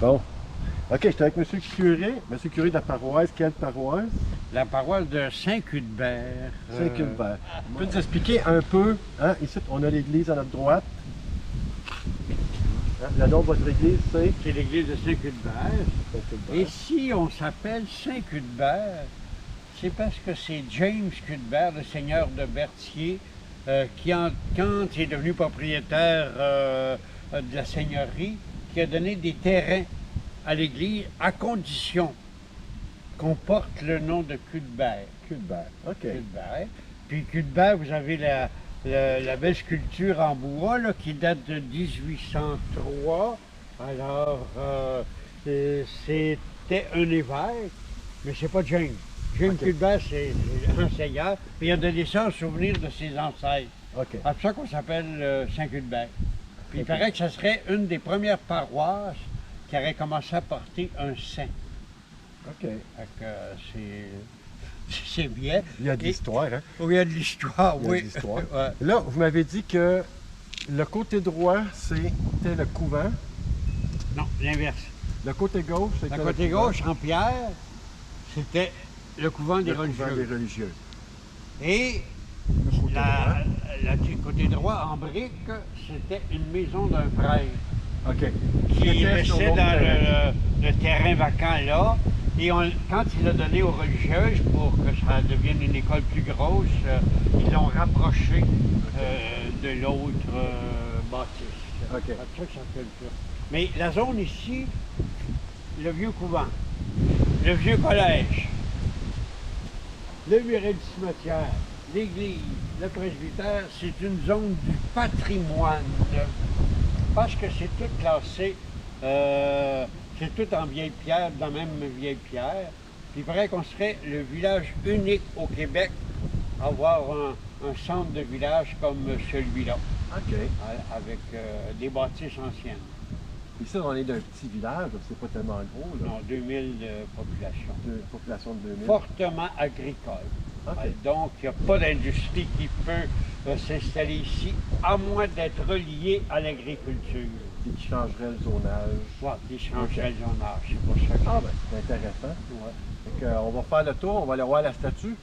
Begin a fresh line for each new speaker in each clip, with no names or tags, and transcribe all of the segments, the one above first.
Bon. OK, j'étais avec M. Curé. M. Curé de la paroisse. Quelle paroisse?
La paroisse de Saint-Cuthbert.
Saint-Cuthbert. Tu peux nous expliquer un peu, hein? Ici, on a l'église à notre droite. Hein? Le nom de votre église, c'est?
C'est l'église de Saint-Cuthbert.
Saint-Cuthbert.
Et si on s'appelle Saint-Cuthbert, c'est parce que c'est James Cuthbert, le seigneur de Berthier, quand il est devenu propriétaire de la seigneurie, qui a donné des terrains à l'église à condition qu'on porte le nom de Cuthbert.
Cuthbert. OK.
Cuthbert. Puis Cuthbert, vous avez la belle sculpture en bois là, qui date de 1803. Alors, c'était un évêque, mais c'est pas James. James Cuthbert, c'est un seigneur, puis il a donné ça en souvenir de ses ancêtres.
OK.
C'est pour ça qu'on s'appelle Saint-Cuthbert. Puis il paraît que ce serait une des premières paroisses qui aurait commencé à porter un saint.
OK.
Fait que c'est bien.
Il y a de l'histoire, hein?
Oui, il y a de l'histoire,
Il y a
oui.
de l'histoire.
Ouais.
Là, vous m'avez dit que le côté droit, c'était le couvent.
Non, l'inverse.
Le côté gauche, c'était
Le côté gauche, en pierre, c'était le couvent des religieux.
couvent des religieux.
Et
Le côté droit.
le côté droit, en brique, c'était une maison d'un prêtre
OK.
qui
était sur
restait
l'autre
dans
terrain.
le terrain vacant là. Et quand il l'a donné aux religieuses pour que ça devienne une école plus grosse, ils l'ont rapproché de l'autre bâtisse.
OK.
C'est ça que ça fait le tour. Mais la zone ici, le vieux couvent, le vieux collège, le muret du cimetière, l'église, le presbytère, c'est une zone du patrimoine. Parce que c'est tout classé, c'est tout en vieille pierre, dans la même vieille pierre. Puis il paraît qu'on serait le village unique au Québec à avoir un centre de village comme celui-là,
OK.
avec des bâtisses anciennes.
Ici, on est d'un petit village, c'est pas tellement gros, là.
Non, 2000 populations.
Population de 2000.
Fortement agricole.
OK.
Donc, il n'y a pas d'industrie qui peut s'installer ici, à moins d'être relié à l'agriculture.
Et qui changerait le zonage.
Ouais, qui changerait le zonage, c'est pour ça que...
Ah, ben, c'est intéressant.
Ouais.
Fait que, on va faire le tour, on va aller voir la statue.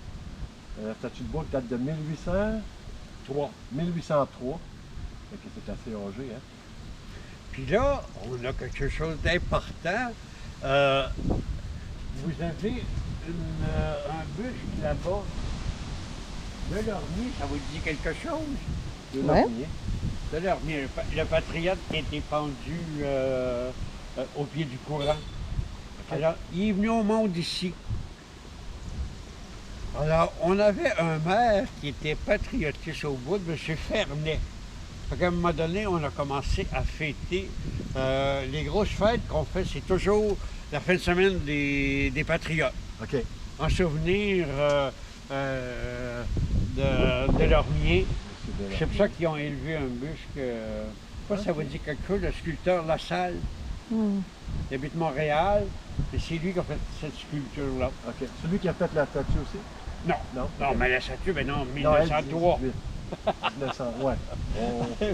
La statue de Bouddha date de 1803. 1803. Fait que c'est assez âgé, hein.
Puis là, on a quelque chose d'important. Vous avez un buste là-bas de Lormier, ça vous dit quelque chose?
De
Ouais.
Lormier.
De Lormier, le patriote qui a été pendu au pied du courant. Alors, il est venu au monde ici. Alors, on avait un maire qui était patriotiste au bout, M. Fernet. Fait qu'à un moment donné, on a commencé à fêter. Les grosses fêtes qu'on fait, c'est toujours la fin de semaine des patriotes.
OK.
En souvenir de Lormier. C'est pour ça qu'ils ont élevé un buste. Je sais pas si ça vous dit quelque chose, le sculpteur Lassalle.
Hmm.
Il habite Montréal, et c'est lui qui a fait cette sculpture-là.
OK. Celui qui a fait la statue aussi?
Non,
Non?
non,
OK.
mais la statue, ben non,
Non, elle,
1903.
1900, ouais. On est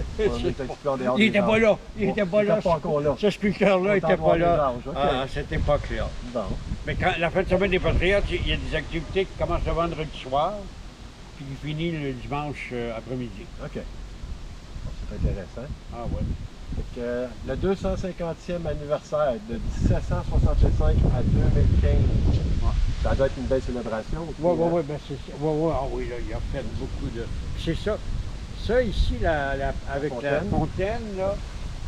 un petit peu en dehors
Il
des
était pas
âges.
là, il était pas là.
pas encore là.
Ce sculpteur-là
On est
n'était
en dehors
pas
des
là
âges, OK.
à cette époque-là.
Bon.
Mais quand la fin de semaine des Patriotes, il y a des activités qui commencent le vendredi soir, puis qui finissent le dimanche après-midi.
OK. Bon, c'est intéressant.
Ah ouais.
Fait que, le 250e anniversaire de 1765 à 2015. Ça doit être une belle célébration. Aussi,
Oui,
hein?
oui, ben c'est ça. Ouais, ah oui, là, il a fait beaucoup de. C'est ça. Ça ici, avec la fontaine, là,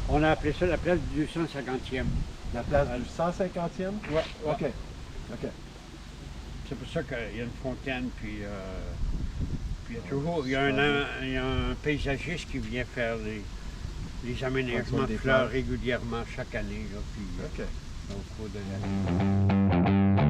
on a appelé ça la place du 250e.
La place du 150e?
Ouais, ouais.
OK. OK.
C'est pour ça qu'il y a une fontaine, puis il y a toujours. Il y a un paysagiste qui vient faire les aménagements de fleurs régulièrement chaque année. Là, puis,
OK.
au cours de l'année.